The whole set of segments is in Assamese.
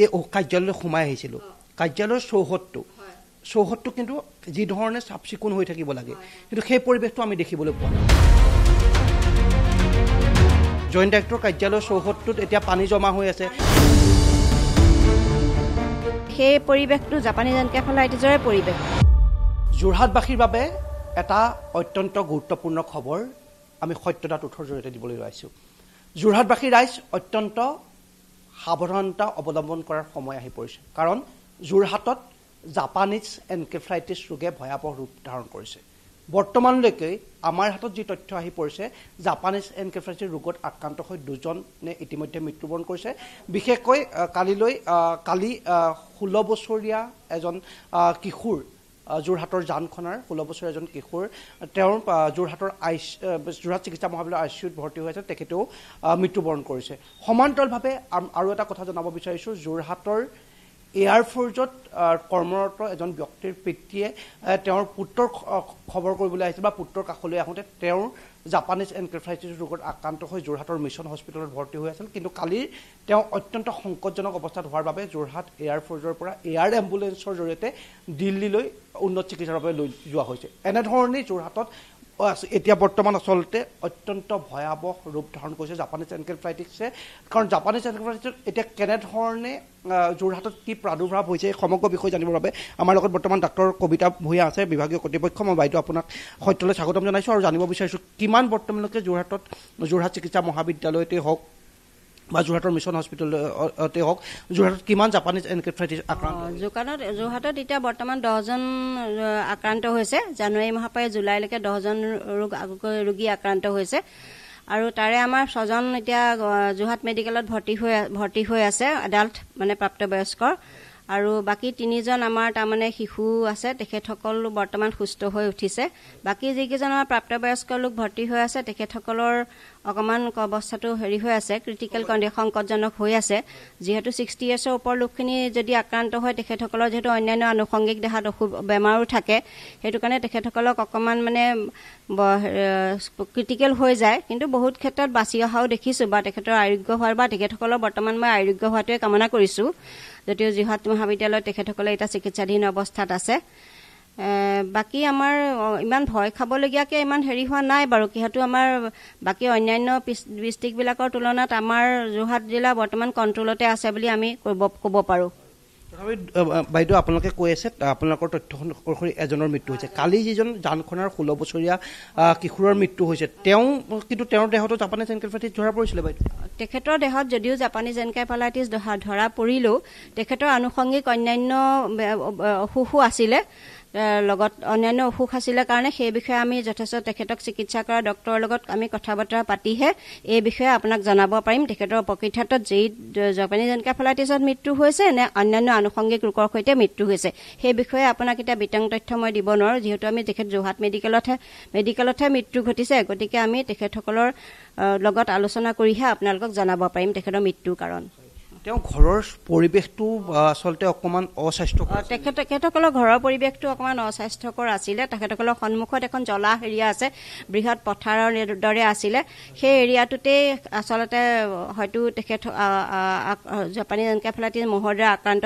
এই কাৰ্যালয়লৈ সোমাই আহিছিলোঁ কাৰ্যালয়ৰ চৌহদটো কিন্তু যি ধৰণে চাফ চিকুণ হৈ থাকিব লাগে কিন্তু সেই পৰিৱেশটো আমি দেখিবলৈ পোৱা নাই জইণ্ট ডাইৰেক্টৰ কাৰ্যালয়ৰ চৌহদটোত এতিয়া পানী জমা হৈ আছে সেই পৰিৱেশটো জাপানীজ এনকেফেলাইটিছৰে পৰিৱেশ যোৰহাটবাসীৰ বাবে এটা অত্যন্ত গুৰুত্বপূৰ্ণ খবৰ আমি সত্যতা তথ্যৰ জৰিয়তে দিবলৈ ওলাইছোঁ যোৰহাটবাসী ৰাইজ অত্যন্ত সাৱধানতা অৱলম্বন কৰাৰ সময় আহি পৰিছে কাৰণ যোৰহাটত জাপানীজ এনকেফেলাইটিছ ৰোগে ভয়াৱহ ৰূপ ধাৰণ কৰিছে বৰ্তমানলৈকে আমাৰ হাতত যি তথ্য আহি পৰিছে জাপানীজ এনকেফেলাইটিছ ৰোগত আক্ৰান্ত হৈ দুজনে ইতিমধ্যে মৃত্যুবৰণ কৰিছে বিশেষকৈ কালি 16 বছৰীয়া এজন কিশোৰ যোৰহাটৰ জানখনাৰ 16 বছৰীয়া এজন কিশোৰ তেওঁৰ যোৰহাটৰ যোৰহাট চিকিৎসা মহাবিদ্যালয়ৰ ICUত ভৰ্তি হৈ আছে তেখেতেও মৃত্যুবৰণ কৰিছে সমান্তৰালভাৱে আৰু এটা কথা জনাব বিচাৰিছোঁ যোৰহাটৰ এয়াৰফ'ৰ্চত কৰ্মৰত এজন ব্যক্তিৰ পিতৃয়ে তেওঁৰ পুত্ৰৰ খবৰ কৰিবলৈ আহিছিল বা পুত্ৰৰ কাষলৈ আহোঁতে তেওঁৰ জাপানীজ এনকেফেলাইটিছ ৰোগত আক্ৰান্ত হৈ যোৰহাটৰ মিছন হস্পিটেলত ভৰ্তি হৈ আছিল কিন্তু কালি তেওঁ অত্যন্ত সংকটজনক অৱস্থাত হোৱাৰ বাবে যোৰহাট এয়াৰফ'ৰ্চৰ পৰা এয়াৰ এম্বুলেন্সৰ জৰিয়তে দিল্লীলৈ উন্নত চিকিৎসাৰ বাবে লৈ যোৱা হৈছে এনেধৰণেই যোৰহাটত এতিয়া বৰ্তমান আচলতে অত্যন্ত ভয়াৱহ ৰূপ ধাৰণ কৰিছে জাপানীজ এনকেফেলাইটিছে কাৰণ জাপানীজ এনকেফেলাইটিছ এতিয়া কেনেধৰণে যোৰহাটত কি প্ৰাদুৰ্ভাৱ হৈছে এই সমগ্ৰ বিষয় জানিবৰ বাবে আমাৰ লগত বৰ্তমান ডাক্তৰ কবিতা ভূঞা আছে বিভাগীয় কৰ্তৃপক্ষ মই বাইদেউ আপোনাক সত্যলৈ স্বাগতম জনাইছোঁ আৰু জানিব বিচাৰিছোঁ কিমান বৰ্তমানলৈকে যোৰহাট চিকিৎসা মহাবিদ্যালয়তে হওক বা যোৰহাটৰ মিছন হস্পিটেলতে হওক যোৰহাটত কিমান জাপানীজ এনকেফেলাইটিছ আক্ৰান্ত যোৰহাটত এতিয়া বৰ্তমান 10জন আক্ৰান্ত হৈছে জানুৱাৰী মাহৰ পৰা জুলাইলৈকে 10জন ৰোগী আক্ৰান্ত হৈছে আৰু তাৰে আমাৰ 6জন এতিয়া যোৰহাট মেডিকেলত ভৰ্তি হৈ আছে এডাল্ট মানে প্ৰাপ্তবয়স্কৰ আৰু বাকী 3জন আমাৰ তাৰমানে শিশু আছে তেখেতসকল বৰ্তমান সুস্থ হৈ উঠিছে বাকী যিকেইজন আমাৰ প্ৰাপ্তবয়স্ক লোক ভৰ্তি হৈ আছে তেখেতসকলৰ অকমান অৱস্থাটো হেৰি হৈ আছে ক্ৰিটিকেল সংকটজনক হৈ আছে যিহেতু 60 ইয়াৰ্ছৰ ওপৰ লোকখিনি যদি আক্ৰান্ত হয় তেখেতসকলৰ যিহেতু অন্যান্য আনুষংগিক দেহাত বেমাৰো থাকে সেইটো কাৰণে তেখেতসকলক অকমান মানে ক্ৰিটিকেল হৈ যায় কিন্তু বহুত ক্ষেত্ৰত বাচি অহাও দেখিছোঁ বা তেখেতৰ আৰোগ্য হোৱাৰ বা তেখেতসকলৰ বৰ্তমান মই আৰোগ্য হোৱাটোৱে কামনা কৰিছোঁ যদিও যোৰহাট মহাবিদ্যালয়ত তেখেতসকলে এটা চিকিৎসাধীন অৱস্থাত আছে বাকী আমাৰ ইমান ভয় খাবলগীয়াকৈ ইমান হেৰি হোৱা নাই বাৰু কিহেতু আমাৰ বাকী অন্যান্য ডিষ্ট্ৰিক্টবিলাকৰ তুলনাত আমাৰ যোৰহাট জিলা বৰ্তমান কণ্ট্ৰলতে আছে বুলি আমি ক'ব পাৰোঁ তথাপি বাইদেউ আপোনালোকে কৈ আছে আপোনালোকৰ তথ্য অনুসৰি এজনৰ মৃত্যু হৈছে কালি যিজন জানখনাৰ 16 বছৰীয়া কিশোৰৰ মৃত্যু হৈছে কিন্তু তেওঁৰ দেহতো জাপানীজ এনকেফেলাইটিছ ধৰা পৰিছিলে বাইদেউ তেখেতৰ দেহত যদিও জাপানীজ এনকেফেলাইটিছ ধৰা পৰিলেও তেখেতৰ আনুষংগিক অন্যান্য অসুখো আছিলে লগত অন্যান্য অসুখ আছিলে কাৰণে সেই বিষয়ে আমি যথেষ্ট তেখেতক চিকিৎসা কৰা ডক্টৰৰ লগত আমি কথা বতৰা পাতিহে এই বিষয়ে আপোনাক জনাব পাৰিম তেখেতৰ প্ৰকৃতাৰ্থত যেই জাপানীজ এনকেফেলাইটিছত মৃত্যু হৈছে নে অন্যান্য আনুষংগিক ৰোগৰ সৈতে মৃত্যু হৈছে সেই বিষয়ে আপোনাক এতিয়া বিতং তথ্য মই দিব নোৱাৰোঁ যিহেতু আমি তেখেত যোৰহাট মেডিকেলতহে মৃত্যু ঘটিছে গতিকে আমি তেখেতসকলৰ লগত আলোচনা কৰিহে আপোনালোকক জনাব পাৰিম তেখেতৰ মৃত্যুৰ কাৰণ তেওঁ ঘৰৰ পৰিৱেশটো আচলতে অকণমান অস্বাস্থ্যকৰ তেখেতসকলৰ ঘৰৰ পৰিৱেশটো অকণমান অস্বাস্থ্যকৰ আছিলে তেখেতসকলৰ সন্মুখত এখন জলা এৰিয়া আছে বৃহৎ পথাৰৰ দৰে আছিলে সেই এৰিয়াটোতেই আচলতে হয়তো তেখেত জাপানীজ এনকেফেলাইটিছ মহৰ দ্বাৰা আক্ৰান্ত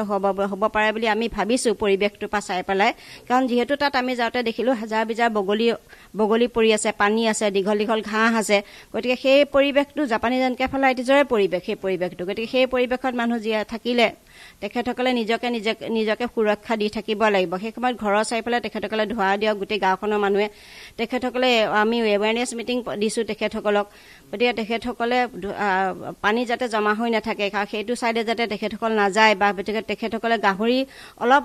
হ'ব পাৰে বুলি আমি ভাবিছোঁ পৰিৱেশটোৰ পৰা চাই পেলাই কাৰণ যিহেতু তাত আমি যাওঁতে দেখিলোঁ হাজাৰ বিজাৰ বগলী পৰি আছে পানী আছে দীঘল দীঘল ঘাঁহ আছে গতিকে সেই পৰিৱেশটো জাপানীজ এনকেফেলাইটিছৰে পৰিৱেশ সেই পৰিৱেশটো গতিকে সেই পৰিৱেশত মানুহ জীয়াই থাকিলে তেখেতসকলে নিজকে সুৰক্ষা দি থাকিব লাগিব সেই সময়ত ঘৰৰ চাৰিওফালে তেখেতসকলে ধোঁৱা দিয়ক গোটেই গাঁওখনৰ মানুহে তেখেতসকলে আমি এৱেৰনেছ মিটিং দিছোঁ তেখেতসকলক গতিকে তেখেতসকলে পানী যাতে জমা হৈ নাথাকে সেইটো চাইডে যাতে তেখেতসকল নাযায় বা তেখেতসকলে গাহৰি অলপ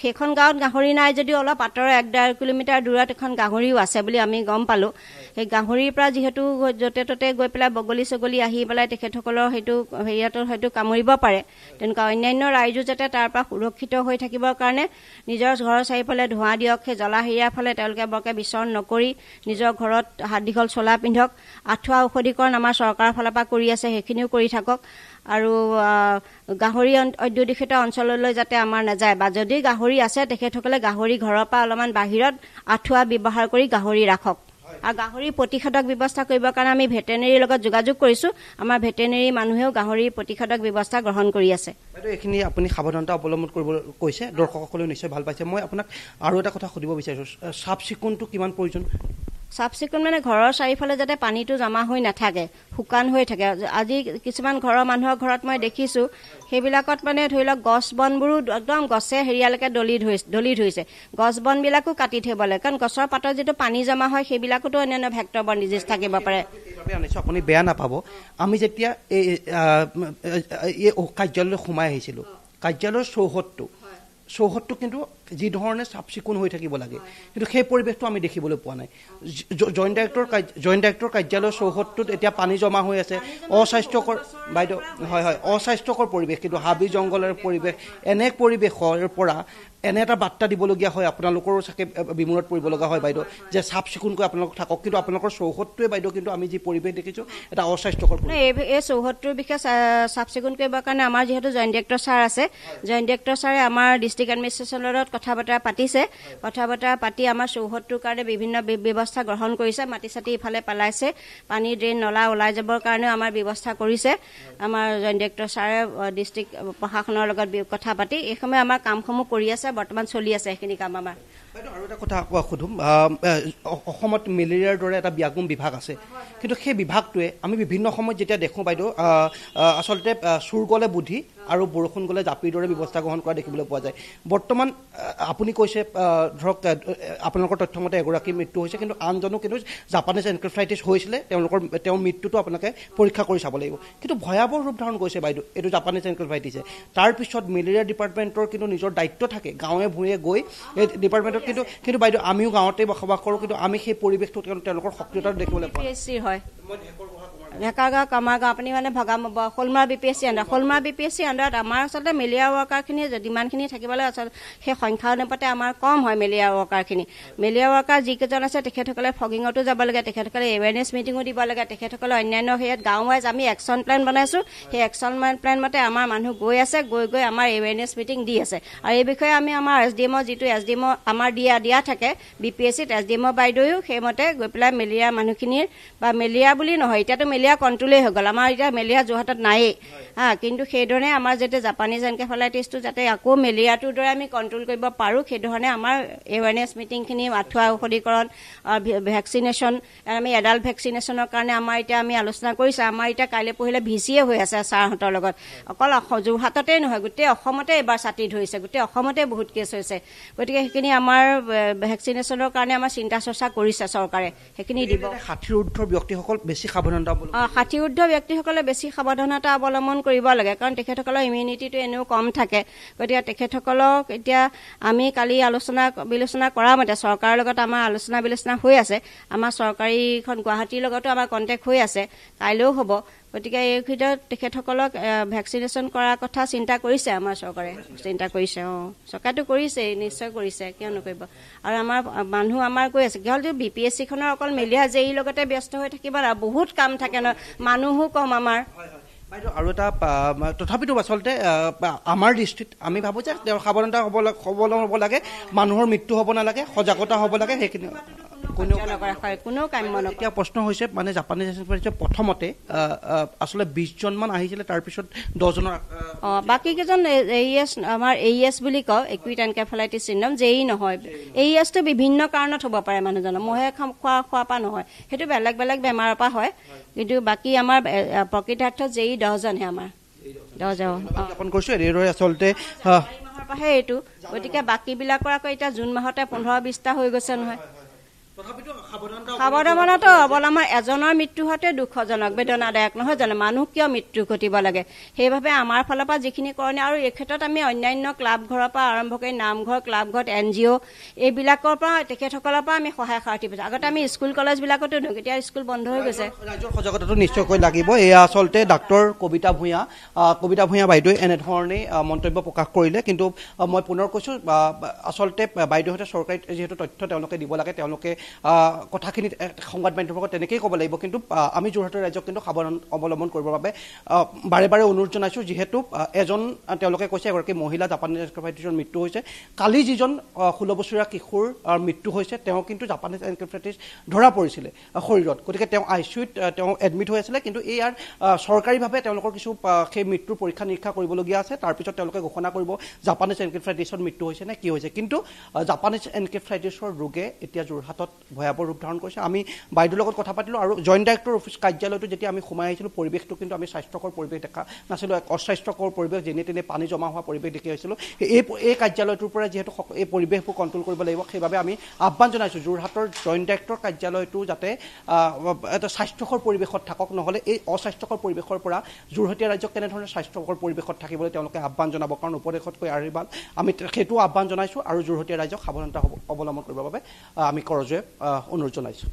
সেইখন গাঁৱত গাহৰি নাই যদিও অলপ আঁতৰৰ 1.5 কিলোমিটাৰ দূৰত এখন গাহৰিও আছে বুলি আমি গম পালোঁ সেই গাহৰিৰ পৰা যিহেতু য'তে ত'তে গৈ পেলাই বগলী আহি পেলাই তেখেতসকলৰ সেইটো হেৰিয়াতৰ হয়তো কামুৰিব পাৰে তেনেকুৱা অন্যান্য ৰাইজো যাতে তাৰ পৰা সুৰক্ষিত হৈ থাকিবৰ কাৰণে নিজৰ ঘৰৰ চাৰিওফালে ধোঁৱা দিয়ক সেই জ্বলা হেৰিয়াৰ ফালে তেওঁলোকে বৰকৈ বিচৰণ নকৰি নিজৰ ঘৰত হাত দীঘল চোলা পিন্ধক আঁঠুৱা ঔষধীকৰণ আমাৰ চৰকাৰৰ ফালৰ পৰা কৰি আছে সেইখিনিও কৰি থাকক আৰু গাহৰি অধ্যুষিত অঞ্চললৈ যাতে আমাৰ নাযায় বা যদি গাহৰি আছে তেখেতসকলে গাহৰি ঘৰৰ পৰা অলপমান বাহিৰত আঁঠুৱা ব্যৱহাৰ কৰি গাহৰি ৰাখক আৰু গাহৰিৰ প্ৰতিষেধক ব্যৱস্থা কৰিবৰ কাৰণে আমি ভেটেনেৰীৰ লগত যোগাযোগ কৰিছোঁ আমাৰ ভেটেনেৰী মানুহেও গাহৰিৰ প্ৰতিষেধক ব্যৱস্থা গ্ৰহণ কৰি আছে এইখিনি আপুনি সাৱধানতা অৱলম্বন কৰিব কৈছে দৰ্শকসকলেও নিশ্চয় ভাল পাইছে মই আপোনাক আৰু এটা কথা সুধিব বিচাৰিছোঁ চাফ চিকুণটো কিমান প্ৰয়োজন চাফ চিকুণ মানে ঘৰৰ চাৰিওফালে যাতে পানীটো জমা হৈ নাথাকে শুকান হৈ থাকে আজি কিছুমান ঘৰৰ মানুহৰ ঘৰত মই দেখিছোঁ সেইবিলাকত মানে ধৰি লওক গছ বনবোৰো একদম গছে হেৰিয়ালৈকে দলি ধৰিছে গছ বনবিলাকো কাটি থ'ব লাগে কাৰণ গছৰ পাতত যিটো পানী জমা হয় সেইবিলাকতো অন্যান্য ভেক্টৰ বন ডিজিজ থাকিব পাৰে আপুনি বেয়া নাপাব আমি যেতিয়া এই কাৰ্যালয়লৈ সোমাই আহিছিলোঁ কাৰ্যালয়ৰ চৌহদটো কিন্তু যি ধৰণে চাফ চিকুণ হৈ থাকিব লাগে কিন্তু সেই পৰিৱেশটো আমি দেখিবলৈ পোৱা নাই জইণ্ট ডাইৰেক্টৰ কাৰ্যালয়ৰ চৌহদটোত এতিয়া পানী জমা হৈ আছে অস্বাস্থ্যকৰ বাইদেউ হয় অস্বাস্থ্যকৰ পৰিৱেশ কিন্তু হাবি জংঘলৰ পৰিৱেশ এনে পৰিৱেশৰ পৰা এনে এটা বাৰ্তা দিবলগীয়া হয় আপোনালোকৰো চাগে বিমূৰত পৰিব লগা হয় বাইদেউ যে চাফ চিকুণকৈ আপোনালোক থাকক কিন্তু আপোনালোকৰ চৌহদটোৱে বাইদেউ কিন্তু আমি যি পৰিৱেশ দেখিছোঁ এটা অস্বাস্থ্যকৰ এই চৌহদটোৰ বিষয়ে চাফ চিকুণ কৰিবৰ কাৰণে আমাৰ যিহেতু জইণ্ট ডাইৰেক্টৰ ছাৰ আছে জইণ্ট ডাইৰেক্টৰ ছাৰে আমাৰ ডিষ্ট্ৰিক্ট এডমিনিষ্ট্ৰেশ্যনৰ লগত কথা বতৰা পাতি আমাৰ চৌহদটোৰ কাৰণে বিভিন্ন ব্যৱস্থা গ্ৰহণ কৰিছে মাটি চাটি ইফালে পেলাইছে পানী ড্ৰেইন নলা ওলাই যাবৰ কাৰণেও আমাৰ ব্যৱস্থা কৰিছে আমাৰ জইণ্ট ডাইৰেক্টৰ ছাৰে ডিষ্ট্ৰিক্ট প্ৰশাসনৰ লগত কথা পাতি এই সময় আমাৰ কামসমূহ কৰি আছে বৰ্তমান চলি আছে সেইখিনি কাম আমাৰ আৰু এটা কথা সুধোম অসমত মেলেৰিয়াৰ দৰে এটা ব্যাগুম বিভাগ আছে কিন্তু সেই বিভাগটোৱে আমি বিভিন্ন সময়ত যেতিয়া দেখোঁ বাইদেউ আচলতে চুৰ গ'লে বুদ্ধি আৰু বৰষুণ গ'লে জাপিৰ দৰে ব্যৱস্থা গ্ৰহণ কৰা দেখিবলৈ পোৱা যায় বৰ্তমান আপুনি কৈছে ধৰক আপোনালোকৰ তথ্যমতে এগৰাকীৰ মৃত্যু হৈছে কিন্তু আনজনো কিন্তু জাপানীজ এনকেফেলাইটিছ হৈছিলে তেওঁৰ মৃত্যুটো আপোনালোকে পৰীক্ষা কৰি চাব লাগিব কিন্তু ভয়াৱহ ৰূপ ধাৰণ কৰিছে বাইদেউ এইটো জাপানীজ এনকেফেলাইটিছে তাৰপিছত মেলেৰিয়া ডিপাৰ্টমেণ্টৰ কিন্তু নিজৰ দায়িত্ব থাকে গাঁৱে ভূঞে গৈ এই ডিপাৰ্টমেণ্টত কিন্তু বাইদেউ আমিও গাঁৱতে বসবাস কৰোঁ কিন্তু আমি সেই পৰিৱেশটো তেওঁলোকৰ সক্ৰিয়তাটো দেখিবলৈ পাওঁ ঢেকাগাঁও কামাৰগাঁও আপুনি মানে Sholmara BPSC under Sholmara BPSC আণ্ডাৰত আমাৰ আচলতে মেলেৰিয়া ৱৰ্কাৰখিনি যিমানখিনি থাকিবলৈ আচলতে সেই সংখ্যা অনুপাতে আমাৰ কম হয় মেলেৰিয়া ৱৰ্কাৰখিনি মেলেৰিয়া ৱৰ্কাৰ যিকেইজন আছে তেখেতসকলে ফগিঙতো যাব লাগে তেখেতসকলে এৱেৰনেছ মিটিঙো দিব লাগে তেখেতসকলে অন্যান্য সেয়াত গাঁও ৱাইজ আমি একশ্যন প্লেন বনাইছোঁ সেই একশ্যন প্লেন মতে আমাৰ মানুহ গৈ আছে গৈ আমাৰ এৱেৰনেছ মিটিং দি আছে আৰু এই বিষয়ে আমি আমাৰ SDM যিটো SDM আমাৰ দিয়া থাকে BPSCত SDM বাইদেৱেও সেইমতে গৈ পেলাই মেলেৰিয়া মানুহখিনিৰ বা মেলেৰিয়া বুলি নহয় এতিয়াতো মেলেৰিয়া কণ্ট্ৰলেই হৈ গ'ল আমাৰ এতিয়া মেলেৰিয়া যোৰহাটত নায়েই কিন্তু সেইধৰণে আমাৰ যেতিয়া জাপানীজ এনকেফেলাইটিছটো যাতে আকৌ মেলেৰিয়াটোৰ দৰে আমি কণ্ট্ৰল কৰিব পাৰোঁ সেইধৰণে আমাৰ এৱেৰনেছ মিটিংখিনি আঁঠুৱা ঔষধীকৰণ ভেকচিনেশ্যন আমি এডাল্ট ভেকচিনেশ্যনৰ কাৰণে আমাৰ এতিয়া আমি আলোচনা কৰিছোঁ আমাৰ এতিয়া কাইলৈ পৰহিলে ভিচিয়ে হৈ আছে ছাৰহঁতৰ লগত অকল যোৰহাটতেই নহয় গোটেই অসমতে এইবাৰ ছাতি ধৰিছে গোটেই অসমতে বহুত কেছ হৈছে গতিকে সেইখিনি আমাৰ ভেকচিনেশ্যনৰ কাৰণে আমাৰ চিন্তা চৰ্চা কৰিছে চৰকাৰে সেইখিনি দিব 60 ঊৰ্ধ্বৰ ব্যক্তিসকল বেছি সাৱধানতা 60 ঊৰ্ধ্ব ব্যক্তিসকলে বেছি সাৱধানতা অৱলম্বন কৰিব লাগে কাৰণ তেখেতসকলৰ ইমিউনিটিটো এনেও কম থাকে গতিকে তেখেতসকলক এতিয়া আমি কালি বিলোচনা কৰা মতে চৰকাৰৰ লগত আমাৰ আলোচনা বিলোচনা হৈ আছে আমাৰ চৰকাৰীখন গুৱাহাটীৰ লগতো আমাৰ কণ্টেক্ট হৈ আছে কাইলৈও হ'ব গতিকে এই ভিতৰত তেখেতসকলক ভেকচিনেশ্যন কৰাৰ কথা চিন্তা কৰিছে আমাৰ চৰকাৰে চিন্তা কৰিছে চৰকাৰেতো কৰিছে নিশ্চয় কৰিছে কিয় নকৰিব আৰু আমাৰ মানুহ আমাৰ কৈ আছে কি হ'ল যে BPSCখনৰ অকল মেলেৰিয়া জেইৰ লগতে ব্যস্ত হৈ থাকিব আৰু বহুত কাম থাকে ন মানুহো কম আমাৰ বাইদেউ আৰু এটা তথাপিতো আচলতে আমাৰ দৃষ্টিত আমি ভাবোঁ যে তেওঁৰ সাৱধানতা হ'ব লাগে মানুহৰ মৃত্যু হ'ব নালাগে সজাগতা হ'ব লাগে সেইখিনি কোনো কাম্য নকৰে এতিয়া প্ৰশ্ন হৈছে মানে জাপানীজ এনকেফেলাইটিছ প্ৰথমতে আচলতে 20জনমান আহিছিলে তাৰপিছত 10জনৰ বাকীকেইজন আমাৰ AES বুলি কওঁ একুইট এনকেফেলাইটিছ চিণ্ড্ৰম জেই নহয় AESটো বিভিন্ন কাৰণত হ'ব পাৰে মানুহজনৰ মহে খোৱাৰ পৰা নহয় সেইটো বেলেগ বেলেগ বেমাৰৰ পৰা হয় কিন্তু বাকী আমাৰ প্ৰকৃতাৰ্থত জেই 10জনহে আমাৰ 10জন জ্ঞাপন কৰিছোঁ এইদৰে আচলতে মাহৰ পৰাহে এইটো গতিকে বাকীবিলাকৰ আকৌ এতিয়া জুন মাহতে 15-20টা হৈ গৈছে নহয় সাৱধানতা অৱলম্বন এজনৰ মৃত্যু হোৱাতে দুখজনক বেদনাদায়ক নহয় জানো মানুহ কিয় মৃত্যু ঘটিব লাগে সেইবাবে আমাৰ ফালৰ পৰা যিখিনি কৰণীয় আৰু এই ক্ষেত্ৰত আমি অন্যান্য ক্লাব ঘৰৰ পৰা আৰম্ভ কৰি নামঘৰ ক্লাবঘৰ NGO এইবিলাকৰ পৰা তেখেতসকলৰ পৰা আমি সহায় সাৰথি পাইছোঁ আগতে আমি স্কুল কলেজবিলাকতো দিওঁ এতিয়া স্কুল বন্ধ হৈ গৈছে ৰাইজৰ সজাগতাটো নিশ্চয়কৈ লাগিব এয়া আচলতে ডাক্তৰ কবিতা ভূঞা বাইদেৱে এনেধৰণে মন্তব্য প্ৰকাশ কৰিলে কিন্তু মই পুনৰ কৈছোঁ আচলতে বাইদেউহঁতে চৰকাৰী যিহেতু তথ্য তেওঁলোকে দিব লাগে তেওঁলোকে কথাখিনি সংবাদ মাধ্যমৰ তেনেকেই ক'ব লাগিব কিন্তু আমি যোৰহাটৰ ৰাইজক কিন্তু সাৱধান অৱলম্বন কৰিবৰ বাবে বাৰে বাৰে অনুৰোধ জনাইছোঁ যিহেতু এজন তেওঁলোকে কৈছে এগৰাকী মহিলা জাপানীজ এনকেফেলাইটিছৰ মৃত্যু হৈছে কালি যিজন 16 বছৰীয়া কিশোৰ মৃত্যু হৈছে তেওঁ কিন্তু জাপানীজ এনকেফেলাইটিছ ধৰা পৰিছিলে শৰীৰত গতিকে তেওঁ ICUত তেওঁ এডমিট হৈ আছিলে কিন্তু ইয়াৰ চৰকাৰীভাৱে তেওঁলোকৰ কিছু সেই মৃত্যুৰ পৰীক্ষা নিৰীক্ষা কৰিবলগীয়া আছে তাৰপিছত তেওঁলোকে ঘোষণা কৰিব জাপানীজ এনকেফেলাইটিছৰ মৃত্যু হৈছে নে কি হৈছে কিন্তু জাপানীজ এনকেফেলাইটিছৰ ৰোগে এতিয়া যোৰহাটত ভয়াৱহ ৰূপ ধাৰণ কৰিছে আমি বাইদেউৰ লগত কথা পাতিলোঁ আৰু জইণ্ট ডাইৰেক্টৰ অফিচ কাৰ্যালয়টো যেতিয়া আমি সোমাই আহিছিলোঁ পৰিৱেশটো কিন্তু আমি স্বাস্থ্যকৰ পৰিৱেশ দেখা নাছিলোঁ এক অস্বাস্থ্যকৰ পৰিৱেশ যেনে তেনে পানী জমা হোৱা পৰিৱেশ দেখি আহিছিলোঁ এই কাৰ্যালয়টোৰ পৰা যিহেতু এই পৰিৱেশবোৰ কণ্ট্ৰল কৰিব লাগিব সেইবাবে আমি আহ্বান জনাইছোঁ যোৰহাটৰ জইণ্ট ডাইৰেক্টৰ কাৰ্যালয়টো যাতে এটা স্বাস্থ্যকৰ পৰিৱেশত থাকক নহ'লে এই অস্বাস্থ্যকৰ পৰিৱেশৰ পৰা যোৰহাটীয়া ৰাজ্যক কেনেধৰণে স্বাস্থ্যকৰ পৰিৱেশত থাকিবলৈ তেওঁলোকে আহ্বান জনাব কাৰণ উপদেশতকৈ আশীৰ্বাদ আমি সেইটো আহ্বান জনাইছোঁ আৰু যোৰহাটীয়া ৰাইজক সাৱধানতা অৱলম্বন কৰিবৰ বাবে আমি কৰজোৰে অনুৰোধ জনাইছোঁ